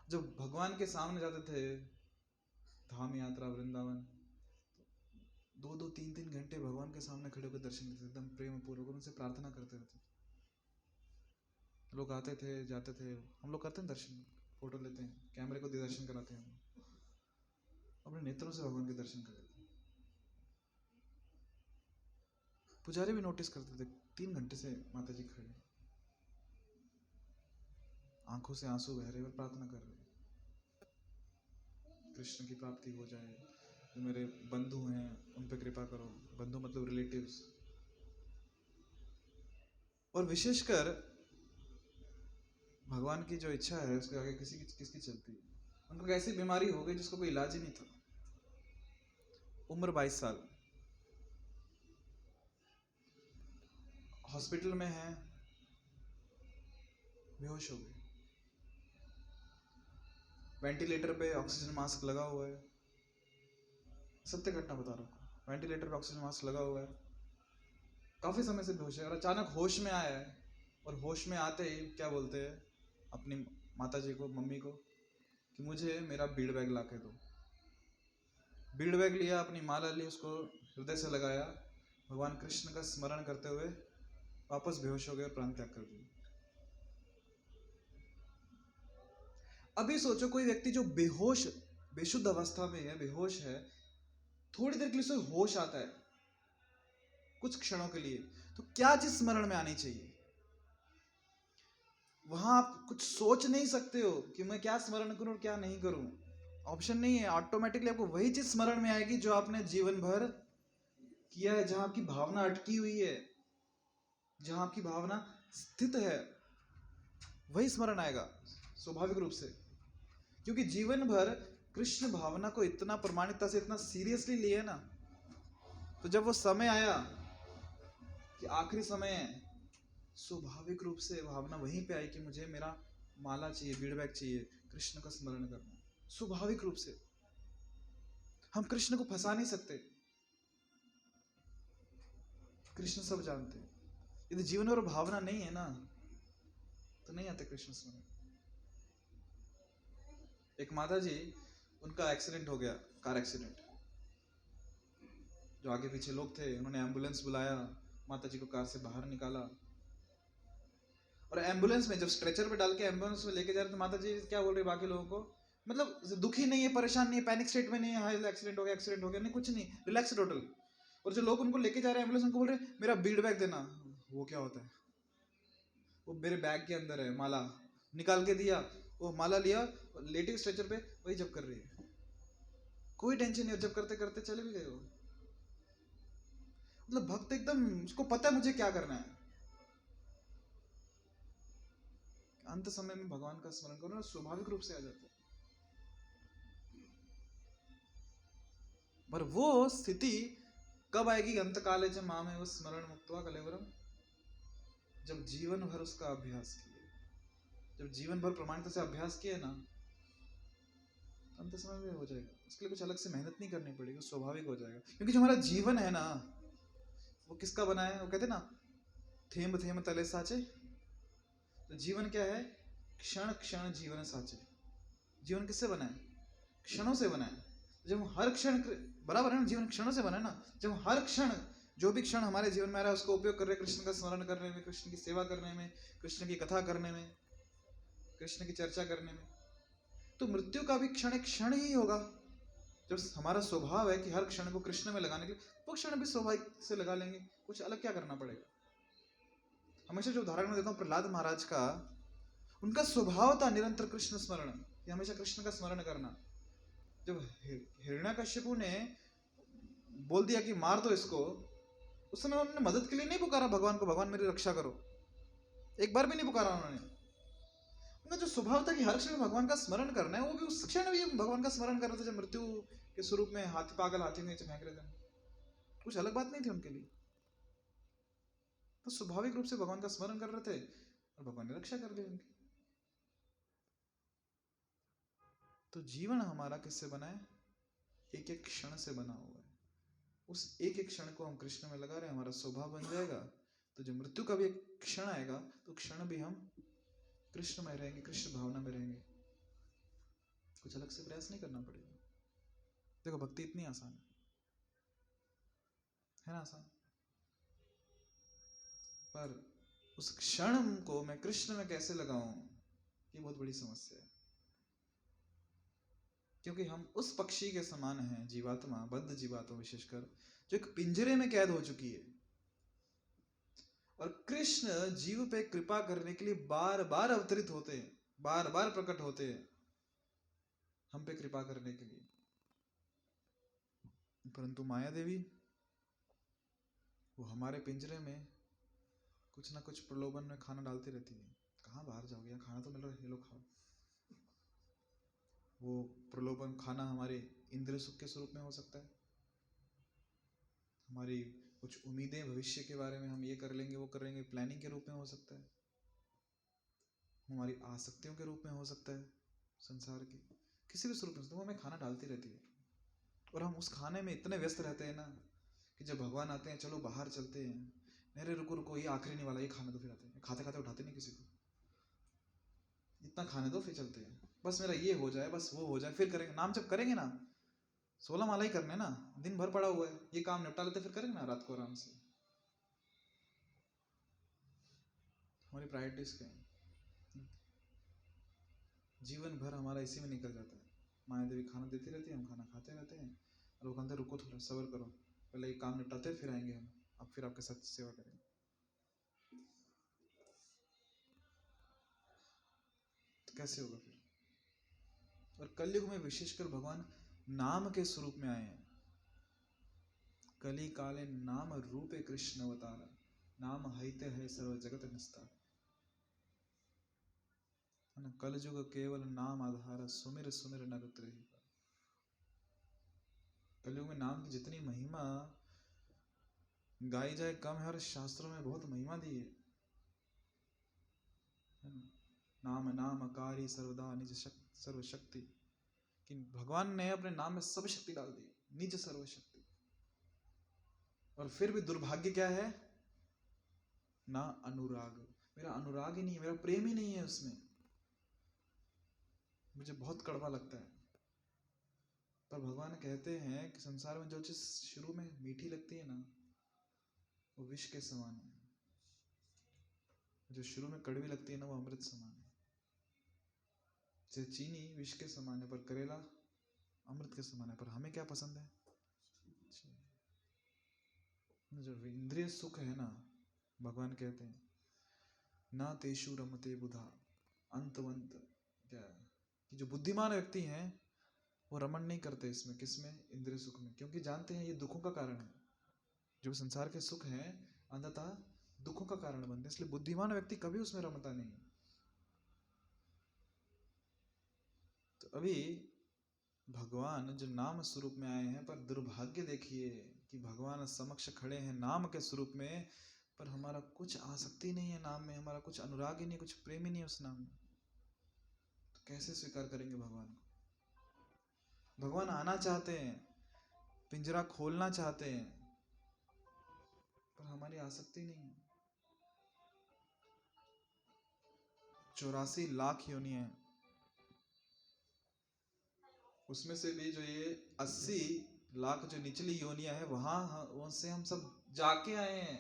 जब भगवान के सामने जाते थे, धाम यात्रा वृंदावन, 2-2 3-3 घंटे भगवान के सामने खड़े होकर दर्शन देते, एकदम प्रेम पूर्वक उनसे प्रार्थना करते रहते। लोग आते थे जाते थे, हम लोग करते हैं दर्शन, फोटो लेते हैं, कैमरे को दर्शन कराते हैं, अपने नेत्रों से भगवान के दर्शन कर लेते हैं। पुजारी भी नोटिस करते थे, 3 घंटे से माता जी खड़े, आंखों से आंसू बह रहे और प्रार्थना कर रहे, कृष्ण की प्राप्ति हो जाए, जो मेरे बंधु हैं उन पे कृपा करो। बंधु मतलब रिलेटिव्स। और विशेषकर भगवान की जो इच्छा है उसके आगे किसकी चलती है। उनको ऐसी बीमारी हो गई जिसको कोई इलाज ही नहीं था, उम्र 22 साल, हॉस्पिटल में है, बेहोश हो गए, वेंटिलेटर पे ऑक्सीजन मास्क लगा हुआ है, सत्य घटना बता रहा हूँ, वेंटिलेटर पे ऑक्सीजन मास्क लगा हुआ है, काफी समय से बेहोश है, और अचानक होश में आया है। और होश में आते ही क्या बोलते हैं अपनी माता जी को, मम्मी को, कि मुझे मेरा बीड़ बैग ला के दो। बीड़ बैग लिया, अपनी माला ली, उसको हृदय से लगाया, भगवान कृष्ण का स्मरण करते हुए वापस बेहोश हो गए और प्राण त्याग कर दिया। अभी सोचो कोई व्यक्ति जो बेहोश बेशुद्ध अवस्था में है, बेहोश है, थोड़ी देर के लिए उसे होश आता है कुछ क्षणों के लिए, तो क्या चीज स्मरण में आनी चाहिए? वहां आप कुछ सोच नहीं सकते हो कि मैं क्या स्मरण करूं और क्या नहीं करूं। ऑप्शन नहीं है, ऑटोमेटिकली आपको वही चीज स्मरण में आएगी जो आपने जीवन भर किया है, जहां आपकी भावना अटकी हुई है, जहां आपकी भावना स्थित है, वही स्मरण आएगा स्वाभाविक रूप से। क्योंकि जीवन भर कृष्ण भावना को इतना प्रमाणिकता से, इतना सीरियसली लिए ना, तो जब वो समय आया कि आखिरी समय है, स्वाभाविक रूप से भावना वहीं पे आई कि मुझे मेरा माला चाहिए, बीड़ बैग चाहिए, कृष्ण का स्मरण करना। स्वाभाविक रूप से हम कृष्ण को फंसा नहीं सकते, कृष्ण सब जानते हैं। यदि जीवन और भावना नहीं है ना, तो नहीं आते कृष्ण स्मरण। एक माता जी, उनका एक्सीडेंट हो गया, कार एक्सीडेंट। जो आगे पीछे लोग थे, उन्होंने एम्बुलेंस बुलाया, माता जी को कार से बाहर निकाला, और एम्बुलेंस में जब स्ट्रेचर पे डाल के एम्बुलेंस में लेके जा रहे, तो माता जी क्या बोल रही बाकी लोगों को, मतलब दुखी नहीं है, परेशान नहीं है, पैनिक स्टेट में नहीं है, हाँ एक्सीडेंट हो गया नहीं, कुछ नहीं, रिलैक्स टोटल। और जो लोग उनको लेके जा रहे हैं एम्बुलेंस, उनको बोल रहे मेरा बीड बैग देना। वो क्या होता है? वो मेरे बैग के अंदर है, माला निकाल के दिया, वो माला लिया, लेटी स्ट्रेचर पे, वही जब कर रही है, कोई टेंशन नहीं, जब करते करते चले भी गए वो। मतलब भक्त एकदम, उसको पता है मुझे क्या करना है, अंत समय में भगवान का स्मरण करो ना, स्वाभाविक रूप से आ जाता है। पर वो स्थिति कब आएगी? अंत काले च मामे वो स्मरण मुक्त्वा कलेवरम, जब जीवन भर उसका अभ्यास किए, जब जीवन भर प्रमाणिकता से अभ्यास किए ना, अंत समय में हो जाएगा। उसके लिए कुछ अलग से मेहनत नहीं करनी पड़ेगी, स्वाभाविक हो जाएगा। क्योंकि जो हमारा जीवन है ना, वो किसका बना है? वो कहते ना, थेम थेम तले साचे। तो जीवन क्या है? क्षण क्षण जीवन साचे। जीवन किससे बना है? क्षणों से बना है। जब हर क्षण, बराबर है ना, जीवन क्षणों से बना है ना, जब हर क्षण, जो भी क्षण हमारे जीवन में आ रहा है, उसको उपयोग कर रहे हैं कृष्ण का स्मरण करने में, कृष्ण की सेवा करने में, कृष्ण की कथा करने में, कृष्ण की चर्चा करने में, तो मृत्यु का भी क्षण एक क्षण ही होगा। जब हमारा स्वभाव है कि हर क्षण को कृष्ण में लगाने के लिए, वो क्षण भी स्वाभाविक से लगा लेंगे, कुछ अलग क्या करना पड़ेगा। हमेशा जो उदाहरण मैं देता हूँ प्रहलाद महाराज का, उनका स्वभाव था निरंतर कृष्ण स्मरण, हमेशा कृष्ण का स्मरण करना। जब हिरण्यकश्यपु ने बोल दिया कि मार दो इसको, उस समय उन्होंने मदद के लिए नहीं पुकारा भगवान को, भगवान मेरी रक्षा करो, एक बार भी नहीं पुकारा उन्होंने। उनका जो स्वभाव था कि हर क्षण भगवान का स्मरण करना है, वो भी उस क्षण भी भगवान का स्मरण कर रहे थे, जब मृत्यु के स्वरूप में हाथी, पागल हाथी नीचे फेंक रहे थे। कुछ अलग बात नहीं थी उनके लिए, तो स्वाभाविक रूप से भगवान का स्मरण कर रहे थे और भगवान ने रक्षा कर ली उनकी। तो जीवन हमारा किससे बना है? एक एक क्षण से बना हुआ है। उस एक एक क्षण को हम कृष्ण में लगा रहे हैं, हमारा स्वभाव बन जाएगा। तो जब मृत्यु का भी एक क्षण आएगा, तो क्षण भी हम कृष्ण में रहेंगे, कृष्ण भावना में रहेंगे, कुछ अलग से प्रयास नहीं करना पड़ेगा। देखो भक्ति इतनी आसान है ना, आसान, पर उस क्षण को मैं कृष्ण में कैसे लगाऊं, ये बहुत बड़ी समस्या है। क्योंकि हम उस पक्षी के समान हैं, जीवात्मा, बद्ध जीवात्मा विशेषकर, जो एक पिंजरे में कैद हो चुकी है, और कृष्ण जीव पे कृपा करने के लिए बार बार अवतरित होते हैं, बार बार प्रकट होते हैं हम पे कृपा करने के लिए। परंतु माया देवी, वो हमारे पिंजरे में कुछ ना कुछ प्रलोभन में खाना डालती रहती है। कहाँ बाहर जाओगे, यहाँ खाना तो मिल रहा है, ये लो खाओ। वो प्रलोभन खाना हमारे इंद्रिय सुख के स्वरूप में हो सकता है, हमारी कुछ उम्मीदें भविष्य के बारे में, हम ये कर लेंगे वो कर लेंगे, प्लानिंग के रूप में हो सकता है, हमारी आसक्तियों के रूप में हो सकता है, संसार की किसी भी स्वरूप में तो वो हमें खाना डालती रहती है। और हम उस खाने में इतने व्यस्त रहते हैं ना, कि जब भगवान आते हैं, चलो बाहर चलते हैं, नहीं रुको रुको, ये आखिरी नहीं वाला, ये खाने दो, फिर आते हैं, खाते खाते उठाते नहीं किसी को, इतना खाने दो फिर चलते हैं, बस मेरा ये हो जाए, बस वो हो जाए, फिर करेंगे, नाम जब करेंगे ना, 16 माला ही करने ना, दिन भर पड़ा हुआ है, ये काम निपटा लेते फिर करेंगे ना रात को आराम से। हमारी प्रायोरिटीज क्या है? जीवन भर हमारा इसी में निकल जाता है। माया देवी खाना देती रहती है, हम खाना खाते रहते हैं, और वो कहते रुको थोड़ा सब्र करो, पहले एक काम निपटाते फिर आएंगे हम, अब फिर आपके साथ सेवा करेंगे। तो कैसे होगा फिर? और कलयुग में विशेषकर भगवान नाम के स्वरूप में आए हैं। कली काले नाम रूपे कृष्ण अवतार, नाम हईते है सर्व जगत निस्तार। है ना, कल युग केवल नाम आधार, सुमिर सुमिर नर त्रही पार। कलयुग में नाम की जितनी महिमा गाई जाए कम है, और शास्त्रों में बहुत महिमा दी है ना? नाम नामकारी सर्वदा निज सर्वशक्ति, कि भगवान ने अपने नाम में सब शक्ति डाल दी, निज सर्वशक्ति। और फिर भी दुर्भाग्य क्या है? ना अनुराग। मेरा अनुराग ही नहीं है, मेरा प्रेम ही नहीं है उसमें। मुझे बहुत कड़वा लगता है। पर भगवान कहते हैं कि संसार में जो चीज शुरू में मीठी लगती है ना, वो विष के समान है। जो शुरू में कड़वी लगती है ना, वो अमृत समान है। जैसे चीनी विष के समान है, पर करेला अमृत के समान है। पर हमें क्या पसंद है? जो इंद्रिय सुख है ना, भगवान कहते हैं ना तेषु रमते बुधा अंतवंत, क्या है कि जो बुद्धिमान व्यक्ति हैं वो रमण नहीं करते इसमें, किसमें? इंद्रिय सुख में, क्योंकि जानते हैं ये दुखों का कारण है। जो संसार के सुख हैं अंततः दुखों का कारण बनते, इसलिए बुद्धिमान व्यक्ति कभी उसमें रमता नहीं। तो अभी भगवान जो नाम स्वरूप में आए हैं, पर दुर्भाग्य देखिए कि भगवान समक्ष खड़े हैं नाम के स्वरूप में, पर हमारा कुछ आसक्ति नहीं है नाम में, हमारा कुछ अनुराग ही नहीं, कुछ प्रेम ही नहीं उस नाम में। तो कैसे स्वीकार करेंगे भगवान को? भगवान आना चाहते हैं, पिंजरा खोलना चाहते हैं, पर हमारी आसक्ति नहीं है। 84 लाख योनियां हैं, उसमें से भी जो ये 80 लाख जो निचली योनियां है, वहां से हम सब जाके आए हैं।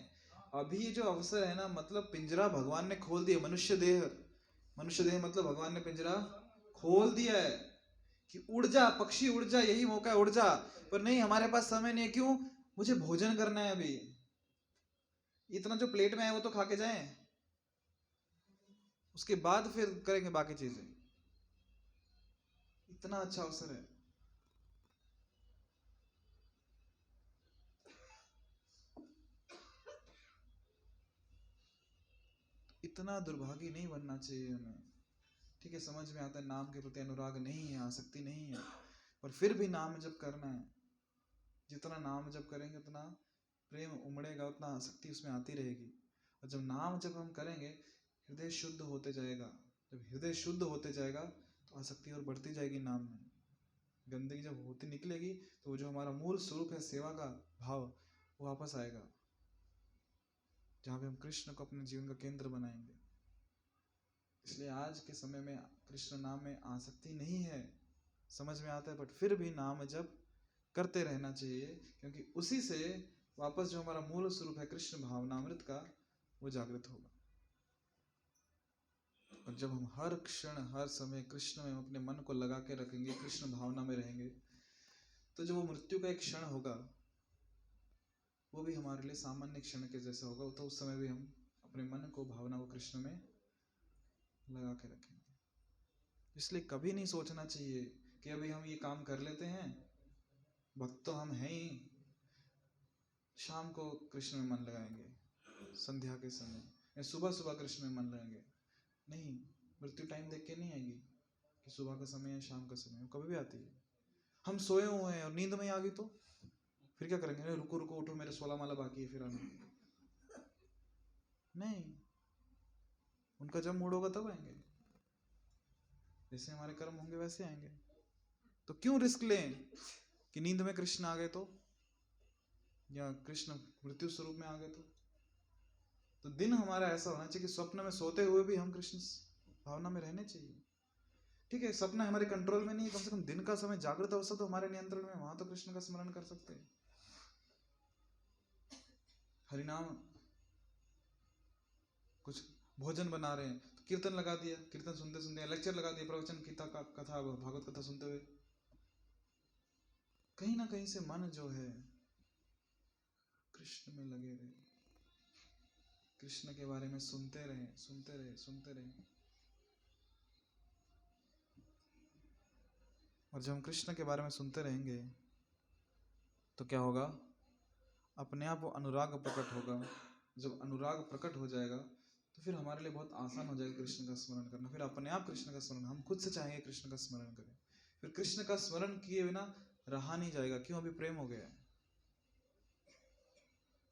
अभी जो अवसर है ना, मतलब पिंजरा भगवान ने खोल दिया। मनुष्य देह मतलब भगवान ने पिंजरा खोल दिया है कि उड़ जा पक्षी, उड़ जा, यही मौका है, उड़ जा। पर नहीं, हमारे पास समय नहीं है। क्यों? मुझे भोजन करना है। अभी इतना जो प्लेट में है वो तो खा के जाएं, उसके बाद फिर करेंगे बाकी चीजें। इतना अच्छा अवसर है। इतना दुर्भागी नहीं बनना चाहिए हमें। ठीक है, समझ में आता है नाम के प्रति अनुराग नहीं है, आसक्ति नहीं है, पर फिर भी नाम जप करना है। जितना नाम जप करेंगे उतना प्रेम उमड़ेगा, उतना आसक्ति उसमें आती रहेगी। और जब नाम जप हम करेंगे, हृदय शुद्ध होते जाएगा। जब हृदय शुद्ध होते जाएगा तो आसक्ति और बढ़ती जाएगी नाम में। गंदगी जब होती निकलेगी तो जो हमारा मूल स्वरूप है सेवा का भाव, वो वापस आएगा, जहाँ पे हम कृष्ण को अपने जीवन का केंद्र बनाएंगे। इसलिए आज के समय में कृष्ण नाम में आसक्ति नहीं है, समझ में आता है, बट फिर भी नाम जप करते रहना चाहिए, क्योंकि उसी से वापस जो हमारा मूल स्वरूप है कृष्ण भावनामृत का, वो जागृत होगा। और जब हम हर क्षण हर समय कृष्ण में अपने मन को लगा के रखेंगे, कृष्ण भावना में रहेंगे, तो जो वो मृत्यु का एक क्षण होगा, वो भी हमारे लिए सामान्य क्षण के जैसा होगा। तो उस समय भी हम अपने मन को, भावना को कृष्ण में लगा के रखेंगे। इसलिए कभी नहीं सोचना चाहिए कि अभी हम ये काम कर लेते हैं, भक्त तो हम हैं ही, शाम को कृष्ण में मन लगाएंगे, संध्या के समय, या सुबह सुबह कृष्ण में मन लगाएंगे। नहीं, मृत्यु टाइम देख के नहीं आएगी कि सुबह का समय या शाम का समय, कभी भी आती है। हम सोए हुए हैं और नींद में आ गई तो फिर क्या करेंगे? अरे रुको रुको, उठो, मेरे 16 माला बाकी है, फिर आना। नहीं, उनका जब मूड होगा तब आएंगे, जैसे हमारे कर्म होंगे वैसे आएंगे। तो क्यों रिस्क लें कि नींद में कृष्ण आ गए तो, या कृष्ण मृत्यु स्वरूप में आ गए तो दिन हमारा ऐसा होना चाहिए कि स्वप्न में सोते हुए भी हम कृष्ण भावना में रहने चाहिए। ठीक है, सपना हमारे कंट्रोल में नहीं है, कम से कम दिन का समय जागृत अवस्था तो हमारे नियंत्रण में, वहां तो कृष्ण का स्मरण कर सकते हैं। हरिनाम कुछ भोजन बना रहे हैं तो कीर्तन लगा दिया, कीर्तन सुनते सुनते, लेक्चर लगा दिया, प्रवचन गीता का कथा भागवत कथा सुनते हुए। कहीं ना कहीं से मन जो है कृष्ण में लगे रहे, कृष्ण के बारे में सुनते रहे सुनते रहे सुनते रहे। और जब हम कृष्ण के बारे में सुनते रहेंगे तो क्या होगा, अपने आप वो अनुराग प्रकट होगा। जब अनुराग प्रकट हो जाएगा तो फिर हमारे लिए बहुत आसान हो जाएगा कृष्ण का स्मरण करना। फिर अपने आप कृष्ण का स्मरण, हम खुद से चाहेंगे कृष्ण का स्मरण करें। फिर कृष्ण का स्मरण किए बिना रहा नहीं जाएगा। क्यों? अभी प्रेम हो गया है।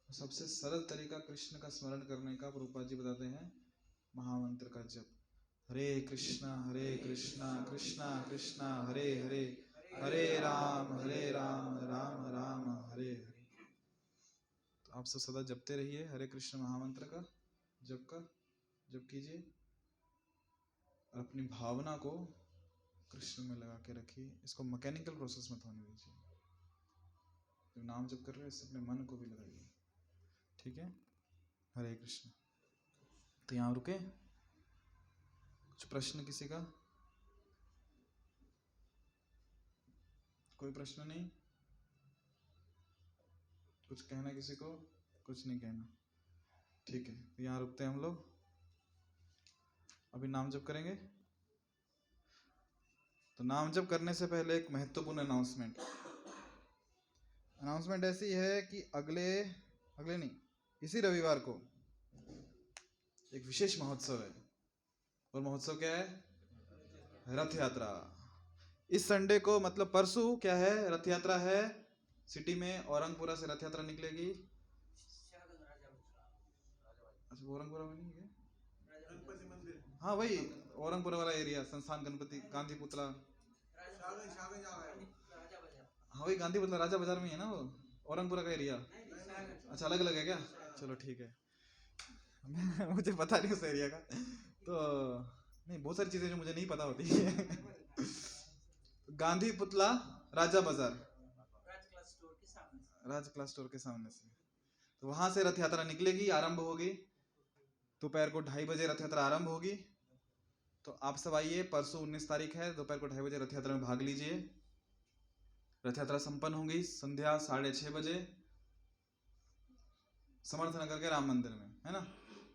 सबसे सरल तरीका कृष्ण का स्मरण करने का प्रभुपाद जी बताते हैं, महामंत्र का जप। हरे कृष्णा कृष्णा कृष्णा हरे हरे, हरे राम राम राम हरे हरे। तो आप सब सदा जपते रहिए हरे कृष्ण महामंत्र का जप कीजिए और अपनी भावना को कृष्ण में लगा के रखिए। इसको मैकेनिकल प्रोसेस मत होने दीजिए। जब नाम जप कर रहे हैं इससे अपने मन को भी लगाइए। ठीक है? हरे कृष्ण। तो यहाँ रुके। कुछ प्रश्न किसी का? कोई प्रश्न नहीं? कुछ कहना किसी को? कुछ नहीं कहना। ठीक है, तो यहाँ रुकते हैं हम लोग। अभी नाम जप करेंगे। तो नाम जप करने से पहले एक महत्वपूर्ण अनाउंसमेंट ऐसी है कि अगले नहीं, इसी रविवार को एक विशेष महोत्सव है। और महोत्सव क्या है? रथ यात्रा। इस संडे को, मतलब परसों क्या है, रथ यात्रा है। सिटी में औरंगपुरा से रथ यात्रा निकलेगी। अच्छा, औरंगपुरा में नहीं है? हाँ वही औरंगपुरा वाला एरिया, संस्थान गणपति गांधी पुतला। हाँ वही गांधी पुतला राजा बाजार में है ना वो, औरंगपुरा का एरिया। अच्छा, अलग अलग है क्या? चलो ठीक है। मुझे पता नहीं उस एरिया का। तो नहीं, बहुत सारी चीजें जो मुझे नहीं पता होती है। गांधी पुतला राजा बाजार, राज क्लास स्टोर के सामने से। तो वहां से रथ यात्रा निकलेगी, आरंभ होगी। दोपहर को 2:30 बजे रथ यात्रा आरंभ होगी। तो आप सब आइए। परसों 19 तारीख है, दोपहर को 2:30 बजे रथ यात्रा में भाग लीजिए। रथ यात्रा संपन्न होगी संध्या 6:30 बजे समर्थ नगर के राम मंदिर में, है ना?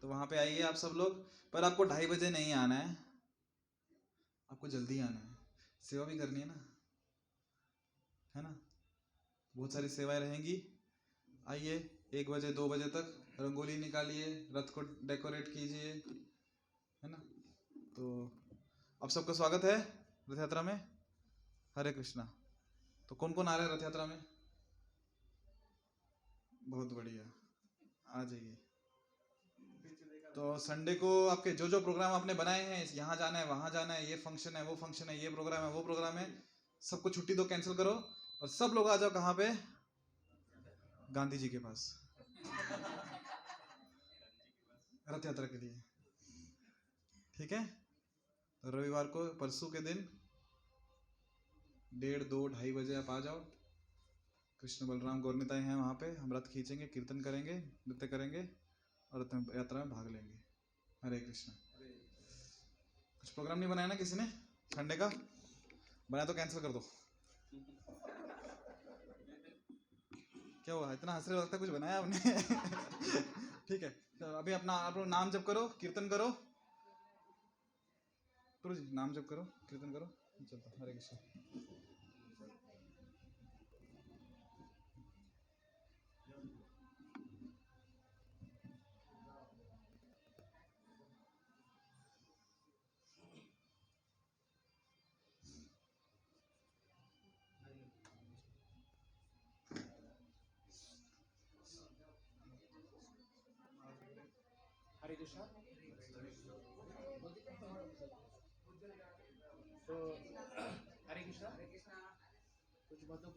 तो वहां पे आइए आप सब लोग। पर आपको 2:30 बजे नहीं आना है, आपको जल्दी आना है। सेवा भी करनी है ना? बहुत सारी सेवाएं रहेंगी। आइए 1 बजे 2 बजे तक रंगोली निकालिए, रथ को डेकोरेट कीजिए, है ना? तो आप सबका स्वागत है रथ यात्रा में। हरे कृष्णा। तो कौन कौन आ रहा है रथ यात्रा में? बहुत बढ़िया, आ जाइए। तो संडे को आपके जो जो प्रोग्राम आपने बनाए हैं, यहाँ जाना है वहाँ जाना है, ये फंक्शन है वो फंक्शन है, ये प्रोग्राम है वो प्रोग्राम है, सबको छुट्टी दो, कैंसिल करो और सब लोग आ जाओ। कहाँ पे? गांधी जी के पास रथ यात्रा के लिए। ठीक है? तो रविवार को परसों के दिन 1:30 2 2:30 बजे आप आ जाओ। कृष्ण बलराम गौरनिताएं हैं वहाँ पे। हम रथ खींचेंगे, कीर्तन करेंगे, नृत्य करेंगे और रथ यात्रा में भाग लेंगे। हरे कृष्ण। कुछ प्रोग्राम नहीं बनाया ना किसी ने संडे का? बनाया तो कैंसिल कर दो। क्या हुआ, इतना हंस रहे हो? लगता है कुछ बनाया आपने। ठीक है, तो अभी अपना आप लोग नाम जप करो, कीर्तन करो। प्रभु जी नाम जप करो, कीर्तन करो। चलता। हरे कृष्ण। हरे कृष्णा। तो हरे कृष्णा कुछ बातों